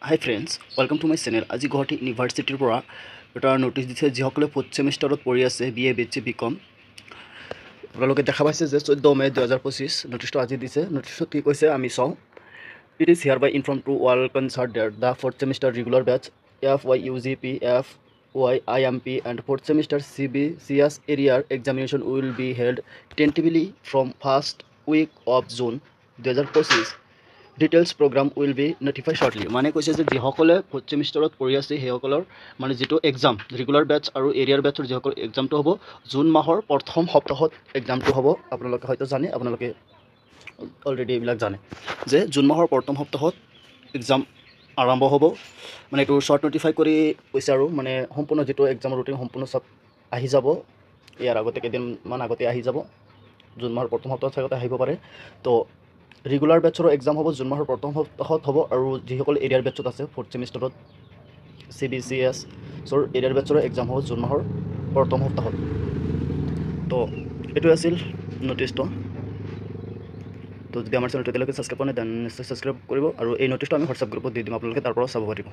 Hi friends, welcome to my channel. আজি গুৱাহাটী ইউনিভাৰ্চিটিৰ পৰা এটা নোটিছ দিছে যিসকলে 4th চেমিষ্টাৰত পঢ়ি আছে BA BSc BCom আপোনালোকে দেখা পাইছে যে 14 মে 2025 নোটিছটো আজি দিছে নোটিছটো কি কৈছে আমি চাওঁ It is hereby informed to all concerned that the 4th semester regular batch FYUGP FYIMP and 4th semester CBCS area examination will be held tentatively from first week of June 2025 details program will be notify shortly মানে কৈছে যে যিসকলে 4th চেমিষ্টাৰত পঢ়ি আছে সেইসকলৰ মানে যিটো exam regular batch আৰু এৰিয়াৰ বেটছৰ যিসকল এক্সামটো হ'ব জুন মাহৰ প্ৰথম সপ্তাহত এক্সামটো হ'ব আপোনালোকে হয়তো জানে আপোনালোকে অলৰেডি এইবিলাক জানে যে জুন মাহৰ প্ৰথম সপ্তাহত এক্সাম আৰম্ভ হ'ব মানে এইটো শ্বৰ্ট নটিফাই কৰি কৈছে আৰু মানে সম্পূৰ্ণ যিটো এক্সামৰ ৰুটিন সম্পূৰ্ণ চব আহি যাব ইয়াৰ আগতে কেইদিনমান আগতে আহি যাব জুন মাহৰ প্ৰথম সপ্তাহত চাগতে আহিব পাৰে তো ৰেগুলাৰ বেটছৰ এক্সাম হ'ব জুন মাহৰ প্ৰথম সপ্তাহত হ'ব আৰু যিসকল এৰিয়াৰ বেটছত আছে 4th চেমিষ্টাৰত CBCSৰ এৰিয়াৰ বেটছৰ এক্সাম হ'ব জুন মাহৰ প্ৰথম সপ্তাহত তো এইটোৱে আছিল নটিছটো তো যদি আমাৰ চেনেলটো এতিয়ালৈকে ছাবস্ক্ৰাইব কৰা নাই দেন নিশ্চয় ছাবস্ক্ৰাইব কৰিব আৰু এই নটিছটো আমি হোৱাটছআপ গ্ৰুপত দি দিম আপোনালোকে তাৰ পৰা চাব পাৰিব